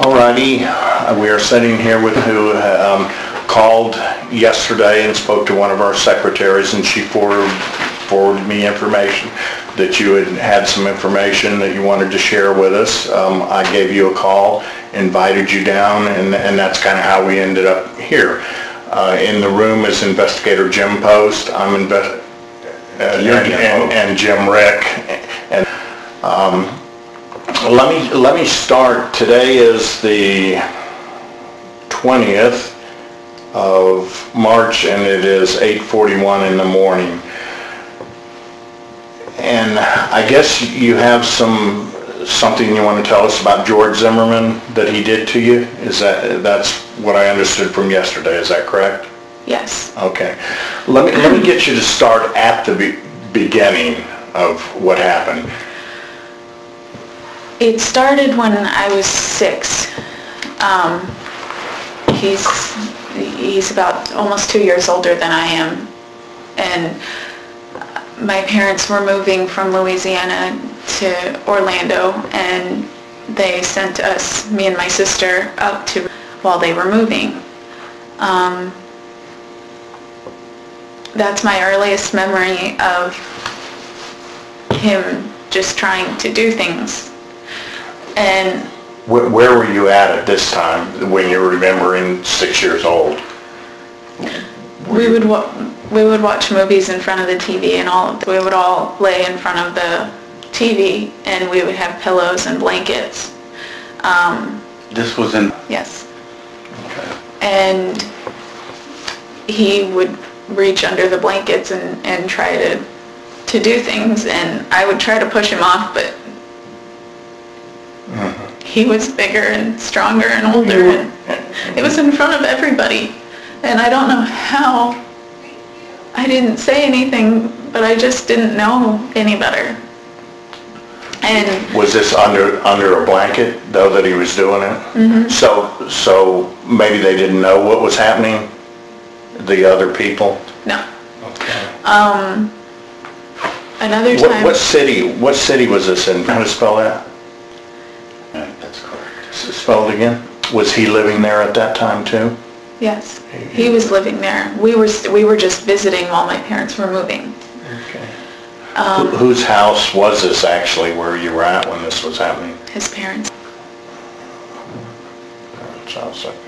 Alrighty, we are sitting here with who called yesterday and spoke to one of our secretaries, and she forwarded me information that you had some information that you wanted to share with us. I gave you a call, invited you down, and that's kind of how we ended up here. In the room is Investigator Jim Post. I'm and Jim Rick. And let me start. Today is the 20th of March, and it is 8:41 in the morning. And I guess you have something you want to tell us about George Zimmerman that he did to you? That's what I understood from yesterday? Is that correct? Yes. Okay. Let me get you to start at the beginning of what happened. It started when I was 6. He's about almost 2 years older than I am, and my parents were moving from Louisiana to Orlando, and they sent us, me and my sister, up to while they were moving. That's my earliest memory of him just trying to do things. And where were you at this time when you were remembering 6 years old? We would watch movies in front of the TV, and we would all lay in front of the TV, and we would have pillows and blankets. This was in... Yes. Okay. And he would reach under the blankets and try to do things, and I would try to push him off, but he was bigger and stronger and older, and it was in front of everybody. And I don't know how I didn't say anything, but I just didn't know any better. And was this under a blanket, though, that he was doing it? Mm-hmm. So maybe they didn't know what was happening, the other people? No. Okay. Another time... What city was this in? How to spell that? That's correct. Spell it again? Was he living there at that time, too? Yes, he was living there. We were just visiting while my parents were moving. Okay. Whose house was this actually where you were at when this was happening? His parents. Parents' house, okay.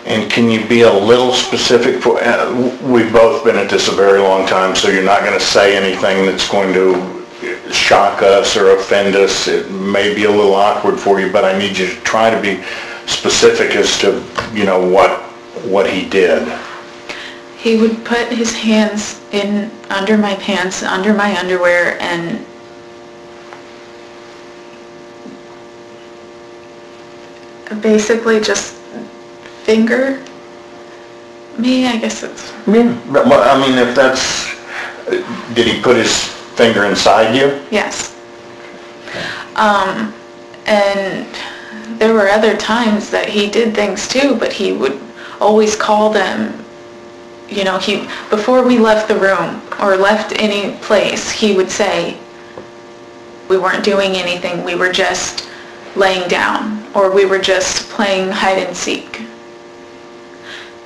And can you be a little specific? We've both been at this a very long time, so you're not going to say anything that's going to shock us or offend us. It may be a little awkward for you, but I need you to try to be specific as to, what he did. He would put his hands in under my pants, under my underwear, and basically just finger me, I guess it's... Yeah. Well, I mean, if that's... Did he put his finger inside you? Yes. And there were other times that he did things too, but he would always call them, before we left the room or left any place, he would say, we weren't doing anything, we were just laying down, or we were just playing hide and seek.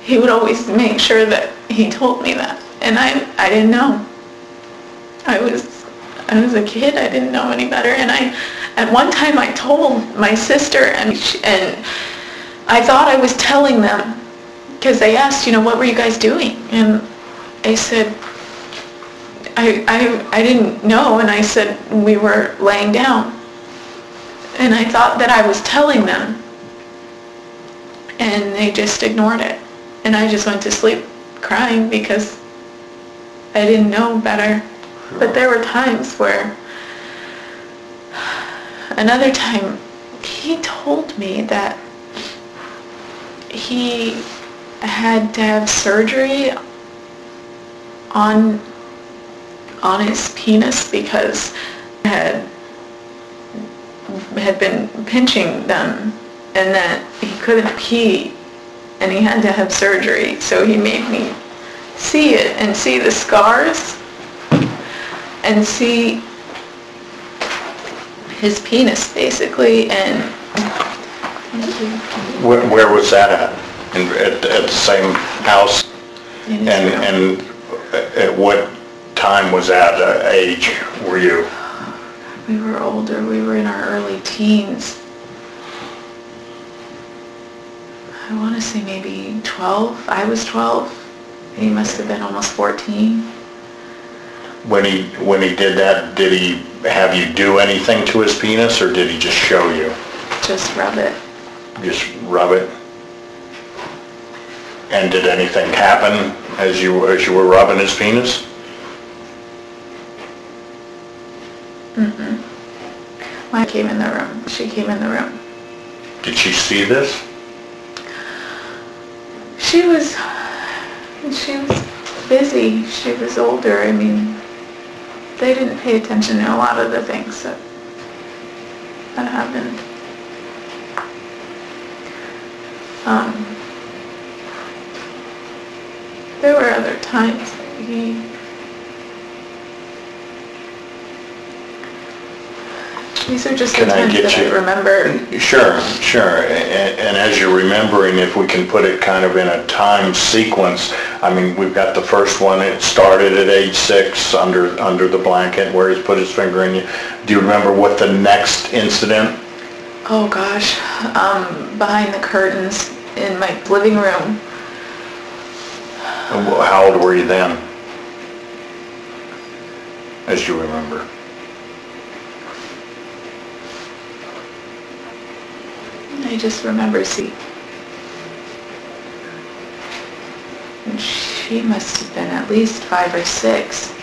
He would always make sure that he told me that, and I didn't know. I was a kid, I didn't know any better, and at one time I told my sister, and I thought I was telling them, because they asked, what were you guys doing? And I said, I didn't know, and I said, we were laying down. And I thought that I was telling them, and they just ignored it. And I just went to sleep crying because I didn't know better. But there were times where, another time, he told me that he had to have surgery on his penis because had been pinching them, and that he couldn't pee, and he had to have surgery. So he made me see it and see the scars and see his penis, basically, and Where was that at? At the same house? in his room. And at what time was that age were you? We were older. We were in our early teens. I want to say maybe 12. I was 12. He must have been almost 14. When he did that, did he have you do anything to his penis, or did he just show you? Just rub it. Just rub it? And did anything happen as you were rubbing his penis? Mm-mm. When I came in the room, she came in the room. Did she see this? She was busy. She was older. I mean, they didn't pay attention to a lot of the things that happened. There were other times these are just the times that I remember. Sure. And as you're remembering, if we can put it kind of in a time sequence, I mean, we've got the first one, it started at age 6 under the blanket where he's put his finger in you. Do you remember what the next incident? Oh gosh, behind the curtains in my living room. How old were you then, as you remember? I just remember and she must have been at least 5 or 6.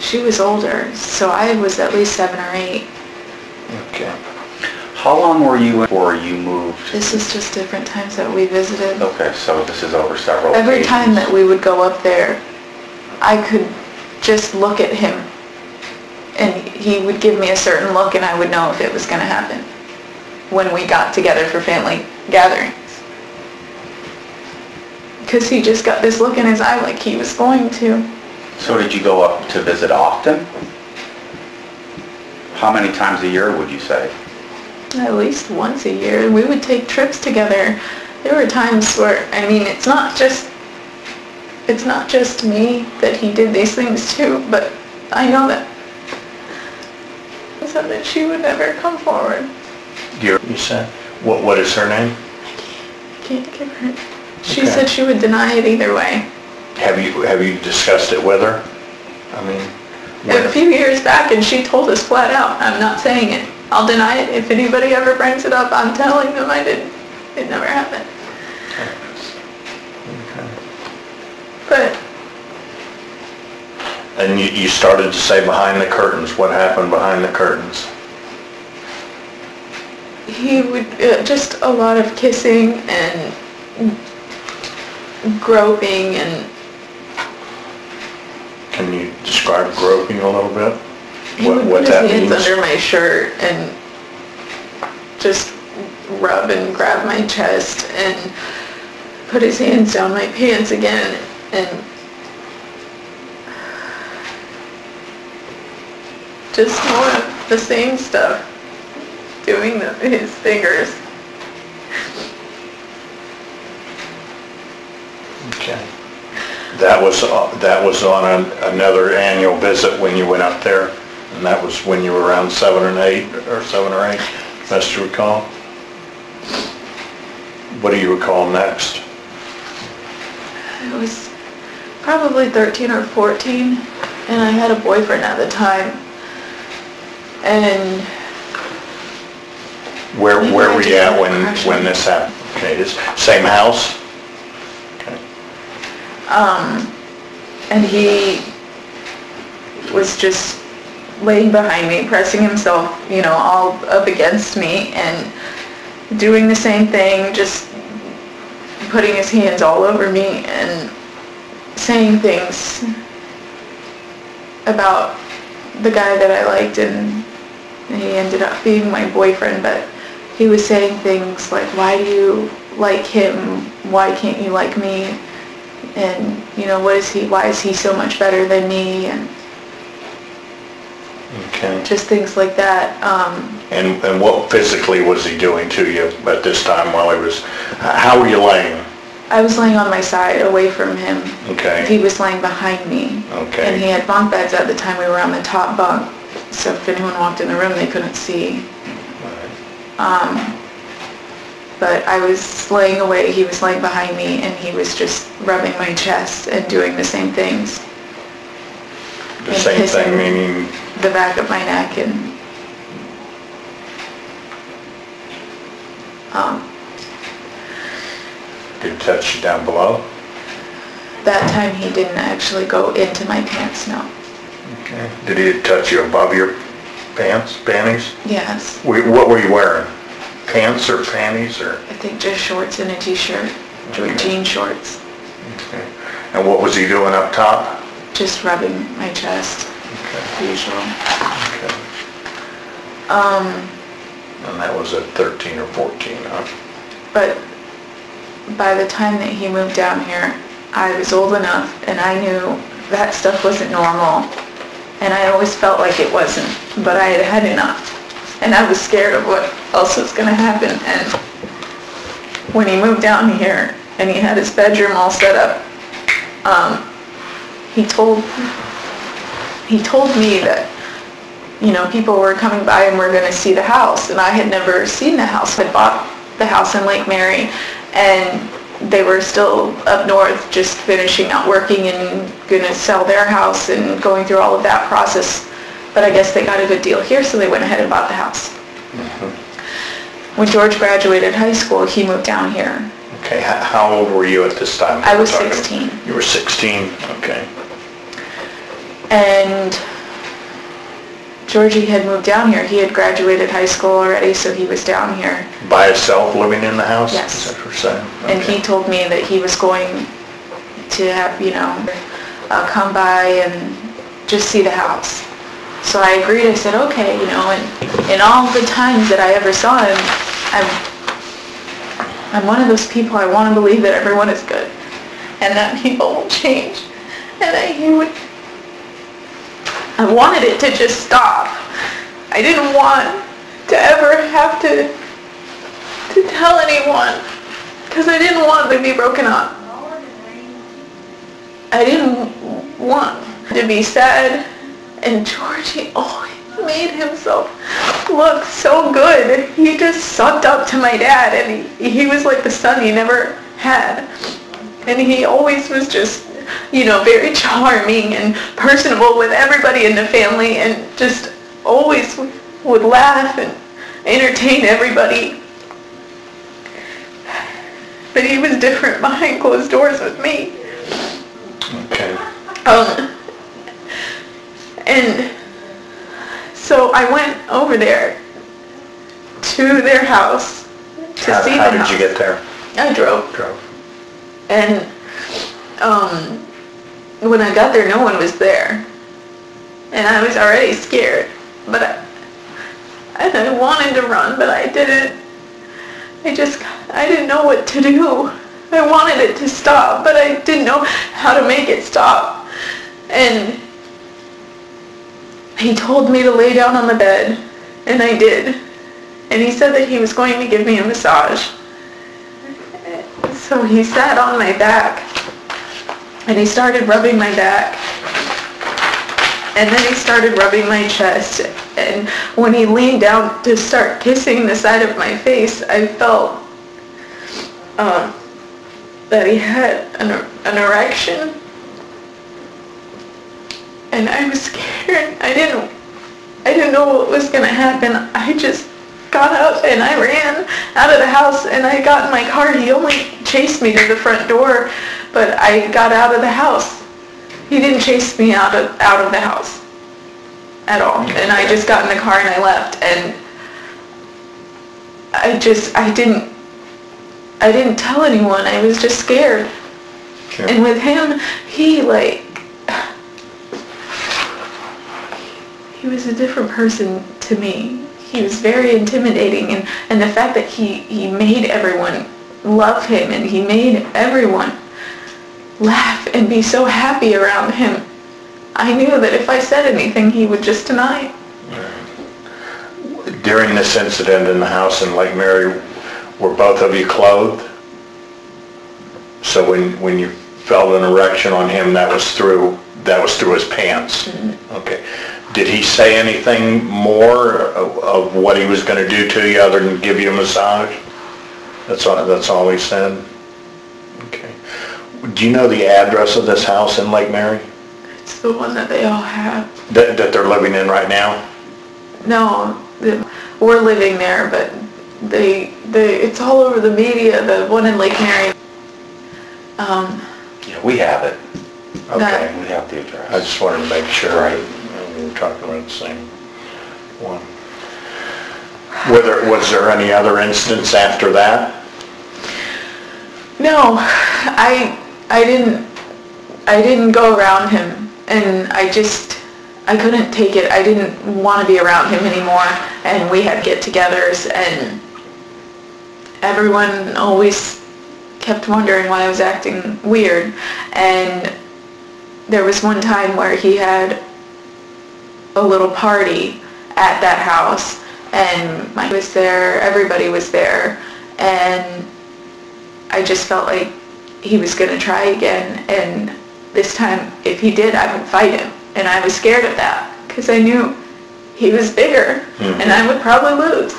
She was older, so I was at least 7 or 8. Okay. How long were you before you moved? This is just different times that we visited. Okay, so this is over several Every occasions. time that we would go up there, I could just look at him, and he would give me a certain look, and I would know if it was going to happen when we got together for family gatherings. Because he just got this look in his eye like he was going to. So did you go up to visit often? How many times a year would you say? At least once a year. We would take trips together. There were times where, I mean, it's not just me that he did these things to, but I know that so that she would never come forward. You said? What is her name? I can't give her. She Okay. said she would deny it either way. Have you discussed it with her? I mean, A few years back, and she told us flat out, I'm not saying it. I'll deny it. If anybody ever brings it up, I'm telling them I didn't. It never happened. Okay. But And you started to say behind the curtains. What happened behind the curtains? he would, just a lot of kissing and groping and... Can you describe groping a little bit? He would put his hands under my shirt and just rub and grab my chest and put his hands down my pants again and just more of the same stuff, doing his fingers. Okay. That was on another annual visit when you went up there, and that was when you were around 7 or 8, best you recall. What do you recall next? I was probably 13 or 14, and I had a boyfriend at the time. And Where were you at when this happened? Okay, this same house? Okay. and he was just laying behind me, pressing himself, all up against me and doing the same thing, just putting his hands all over me and saying things about the guy that I liked, and he ended up being my boyfriend, but he was saying things like, why do you like him? Why can't you like me? And, why is he so much better than me? And Okay. just things like that. And what physically was he doing to you at this time while he was, how were you laying? I was laying on my side, away from him. Okay. He was laying behind me. Okay. And he had bunk beds at the time. We were on the top bunk, so if anyone walked in the room, they couldn't see. But I was laying away, he was laying behind me, and he was just rubbing my chest and doing the same things. The same thing, meaning? The back of my neck and Did he touch you down below? that time he didn't actually go into my pants, no. Okay. Did he touch you above your panties? Yes. What were you wearing? Pants or panties or? I think just shorts and a t-shirt, jean shorts. Okay. And what was he doing up top? Just rubbing my chest, usual. Okay. And that was at 13 or 14, huh? But by the time that he moved down here, I was old enough and I knew that stuff wasn't normal. And I always felt like it wasn't, but I had had enough. And I was scared of what else was going to happen. And when he moved down here and he had his bedroom all set up, he told me that, you know, people were coming by and were going to see the house. And I had never seen the house. I bought the house in Lake Mary, and they were still up north just finishing out working and going to sell their house and going through all of that process. But I guess they got a good deal here, so they went ahead and bought the house. When George graduated high school, he moved down here. Okay, how old were you at this time? I was 16. You were 16, okay. And Georgie had moved down here. He had graduated high school already, so he was down here. By himself, living in the house? Yes. Is that what you're saying? Okay. And he told me that he was going to have, you know, come by and just see the house. So I agreed. I said, okay, you know, and in all the times that I ever saw him, I'm one of those people, I want to believe that everyone is good and that people will change and that he would, I wanted it to just stop. I didn't want to ever have to tell anyone because I didn't want to be broken up. I didn't want to be sad, and Georgie always made himself look so good. He just sucked up to my dad, and he was like the son he never had. And he always was just, you know, very charming and personable with everybody in the family, and just always would laugh and entertain everybody. But he was different behind closed doors with me. Okay. And so I went over there to their house to see the house. How did you get there? I drove. And when I got there, no one was there. And I was already scared. But I wanted to run, but I didn't. I didn't know what to do. I wanted it to stop, but I didn't know how to make it stop. And he told me to lay down on the bed, and I did. And he said that he was going to give me a massage. So he sat on my back, and he started rubbing my back. And then he started rubbing my chest. And when he leaned down to start kissing the side of my face, I felt that he had an erection. And I was scared. I didn't know what was going to happen. I just got up and I ran out of the house and I got in my car. He only chased me to the front door, but I got out of the house. He didn't chase me out of the house at all. And I just got in the car and I left. And I didn't tell anyone. I was just scared. Sure. And with him, he was a different person to me. He was very intimidating, and the fact that he made everyone love him and he made everyone laugh and be so happy around him, I knew that if I said anything, he would just deny it. During this incident in the house in Lake Mary, were both of you clothed? So when you felt an erection on him, that was through his pants? Okay. Did he say anything more of what he was going to do to you other than give you a massage? That's all he said? Okay. Do you know the address of this house in Lake Mary? It's the one that they all have. That they're living in right now? No, we're living there, but it's all over the media, the one in Lake Mary. Yeah, we have it. Okay. We have the address. I just wanted to make sure. Right. We were talking about the same one. Was there any other incidents after that? No, I didn't go around him, and I couldn't take it. I didn't want to be around him anymore, and we had get-togethers, and everyone always kept wondering why I was acting weird. And there was one time where he had a little party at that house, and Mike was there, everybody was there, and I just felt like he was going to try again, and this time, if he did, I would fight him. And I was scared of that, because I knew he was bigger, and I would probably lose.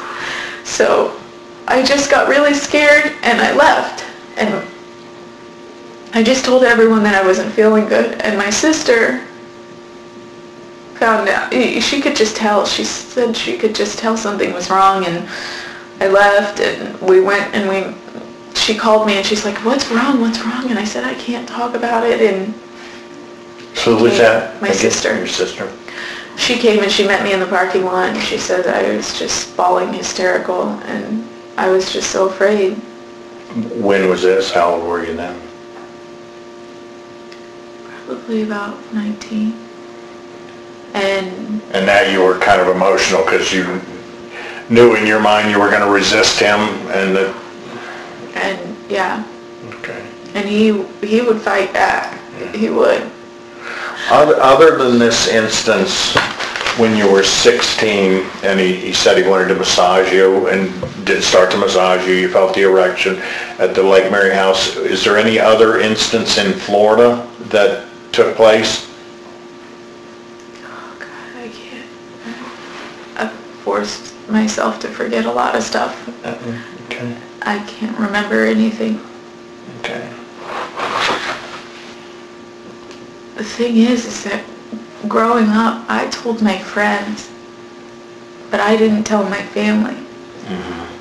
So I just got really scared, and I left. And I just told everyone that I wasn't feeling good, and my sister found out. She could just tell. She said she could just tell something was wrong, and I left, and we went, and she called me, and she's like, what's wrong? And I said, I can't talk about it. And So who was that? My sister. Your sister. She came and she met me in the parking lot, and she said I was just bawling hysterical, and I was just so afraid. When was this? How old were you then? Probably about 19. And now you were kind of emotional because you knew in your mind you were going to resist him, and yeah. Okay. And he would fight back. Yeah. He would. Other than this instance, when you were 16 and he said he wanted to massage you and did start to massage you, you felt the erection at the Lake Mary house, is there any other instance in Florida that took place? Oh God, I can't. I've forced myself to forget a lot of stuff. Okay. I can't remember anything. Okay. The thing is that growing up, I told my friends, but I didn't tell my family.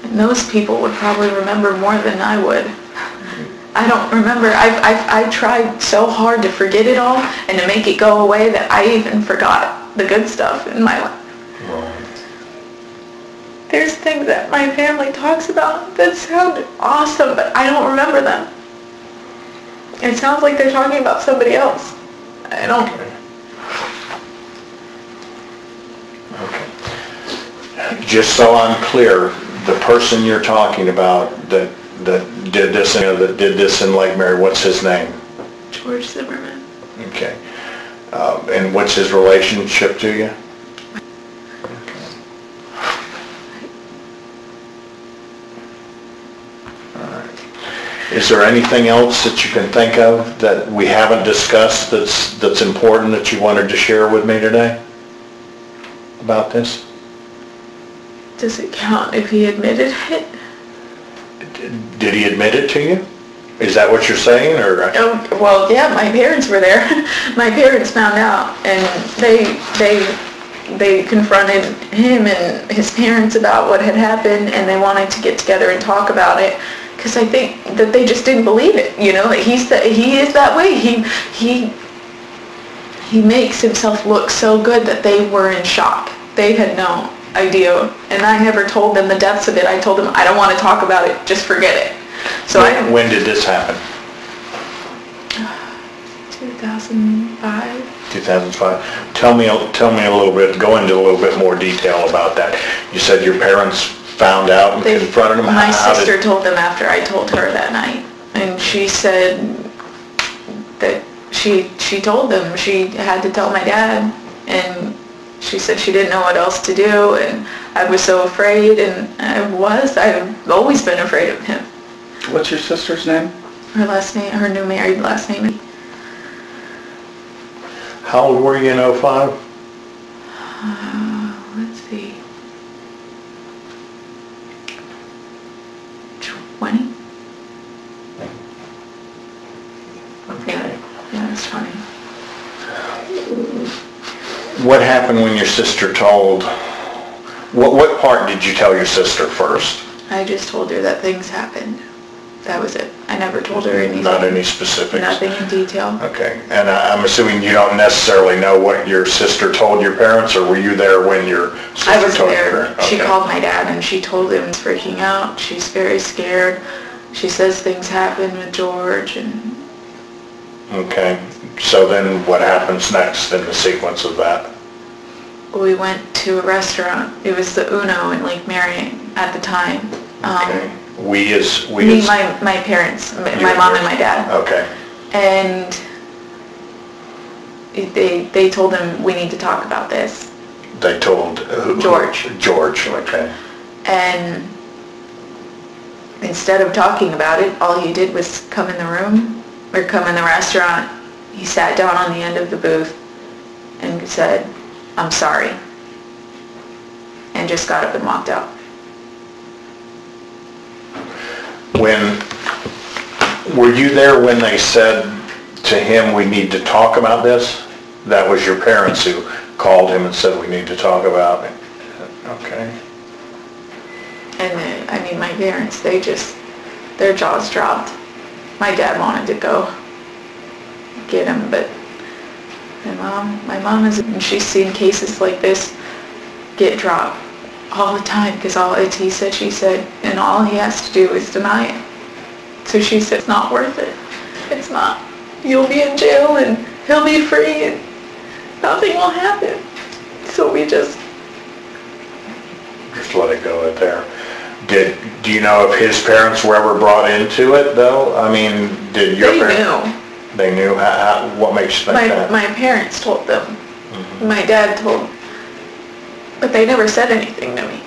And those people would probably remember more than I would. I don't remember. I tried so hard to forget it all and to make it go away that I even forgot the good stuff in my life. Right. There's things that my family talks about that sound awesome, but I don't remember them. It sounds like they're talking about somebody else. I don't. Okay. Just so I'm clear, the person you're talking about that did this in Lake Mary, what's his name? George Zimmerman. Okay. And what's his relationship to you? Is there anything else that you can think of that we haven't discussed that's important that you wanted to share with me today about this? Does it count if he admitted it? Did he admit it to you? Is that what you're saying, or? Oh, well, yeah, my parents were there. My parents found out, and they confronted him and his parents about what had happened, and they wanted to get together and talk about it. Because I think that they just didn't believe it, you know. He is that way. He makes himself look so good that they were in shock. They had no idea, and I never told them the depths of it. I told them I don't want to talk about it. Just forget it. So when did this happen? 2005. 2005. Tell me a little bit. Go into a little bit more detail about that. You said your parents found out and confronted him? My sister told them after I told her that night, and she said that she told them she had to tell my dad, and She said she didn't know what else to do, and I was so afraid, and I've always been afraid of him. What's your sister's name? Her last name, her new married last name. How old were you in '05? Let's see. 20? Yeah, it's 20. What happened when your sister told, what part did you tell your sister first? I just told her that things happened. That was it. I never told her anything. Not any specifics? Nothing in detail. Okay, and I'm assuming you don't necessarily know what your sister told your parents, or were you there when your sister I was told your there. parents? She Okay. called my dad and she told him he's freaking out. She's very scared. She says things happened with George and... Okay, so then what happens next in the sequence of that? We went to a restaurant. It was the Uno in Lake Marion at the time. Okay. My parents, my mom and my dad. Okay. And they told him, we need to talk about this. They told who? George. George, okay. And instead of talking about it, all he did was come in the room, or come in the restaurant. He sat down on the end of the booth and said, "I'm sorry," and just got up and walked out. Were you there when they said to him, we need to talk about this? That was your parents who called him and said, we need to talk about it? Okay. And I mean, my parents, their jaws dropped. My dad wanted to go get him, but my mom and she's seen cases like this get dropped all the time, because all it's he said, she said, and all he has to do is deny it. So she said, it's not worth it. It's not. You'll be in jail and he'll be free and nothing will happen. So we just let it go there. Do you know if his parents were ever brought into it, though? I mean, did your parents? They knew. What makes you think that? My parents told them. Mm-hmm. My dad told, but they never said anything to me.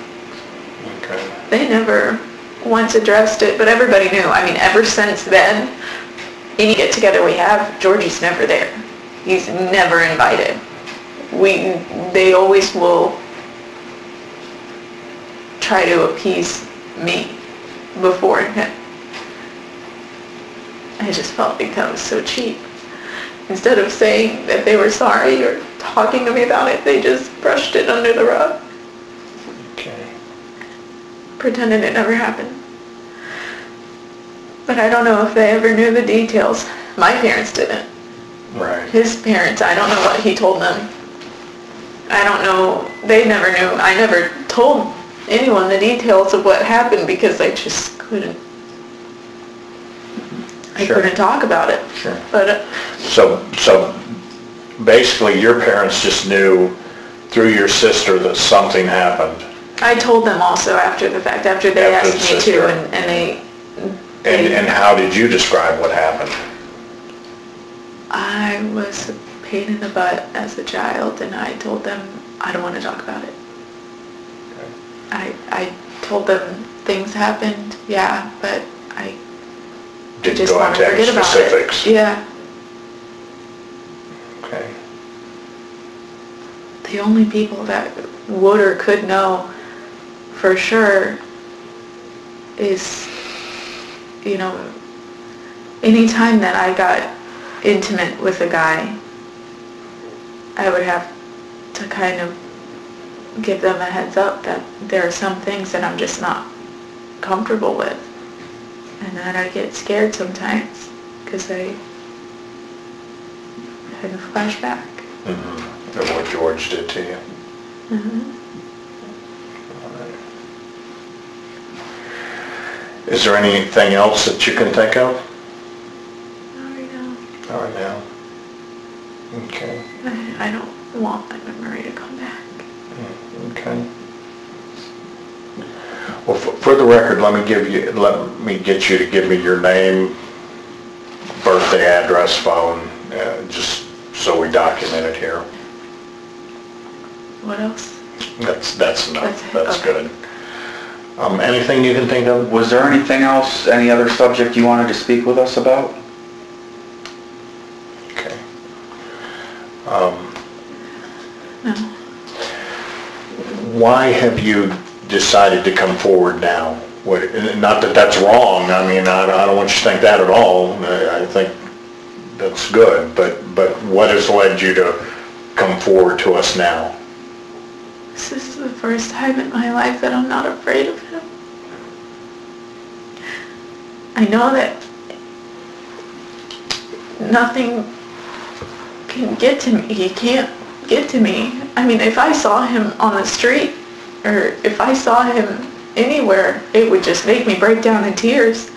Okay. They never once addressed it, but everybody knew. I mean, ever since then, any get-together we have, Georgie's never there. He's never invited. They always will try to appease me before him. I just felt like that was so cheap. Instead of saying that they were sorry or talking to me about it, they just brushed it under the rug. Okay. Pretended it never happened. But I don't know if they ever knew the details. My parents didn't. Right. His parents, I don't know what he told them. I don't know. They never knew. I never told anyone the details of what happened because I just couldn't. I couldn't talk about it. Sure. But So basically your parents just knew through your sister that something happened. I told them also after the fact, after they After the asked me sister. to, and they... And how did you describe what happened? I was a pain in the butt as a child, and I told them I don't want to talk about it. Okay. I told them things happened, yeah, but I Didn't just go want to into any forget about specifics. it. Yeah. Okay. The only people that would or could know for sure is, you know, any time that I got intimate with a guy, I would have to kind of give them a heads up that there are some things that I'm just not comfortable with. And then I get scared sometimes because I had a flashback. Mm-hmm. Of what George did to you. Mm-hmm. Is there anything else that you can think of? Not right now. Not right now. Okay. I don't want my memory to come back. Okay. Well, for the record, let me get you to give me your name, birthday, address, phone, just so we document it here. What else? That's enough. That's it, That's okay. good. Anything you can think of? Was there anything else, any other subject you wanted to speak with us about? Okay. No. Why have you decided to come forward now? Not that that's wrong, I mean, I don't want you to think that at all. I think that's good, but what has led you to come forward to us now? This is the first time in my life that I'm not afraid of him. I know that nothing can get to me. He can't get to me. I mean, if I saw him on the street, or if I saw him anywhere, it would just make me break down in tears.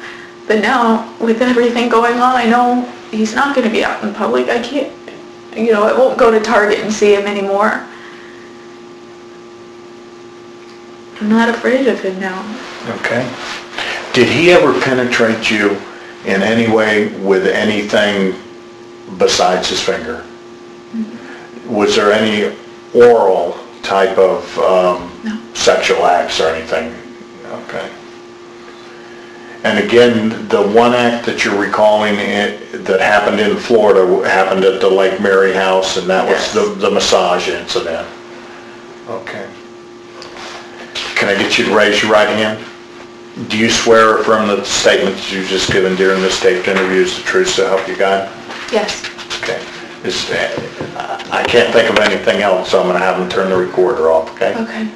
But now, with everything going on, I know he's not going to be out in public. I can't, I won't go to Target and see him anymore. I'm not afraid of him now. Okay. Did he ever penetrate you in any way with anything besides his finger? Mm-hmm. Was there any oral type of No. sexual acts or anything? Okay. And again, the one act that you're recalling that happened in Florida happened at the Lake Mary house, and that Yes. was the massage incident. Okay. Can I get you to raise your right hand? Do you swear or affirm that the statements you've just given during this taped interview is the truth, so help you God? Yes. Okay. I can't think of anything else, so I'm going to have them turn the recorder off, okay? Okay.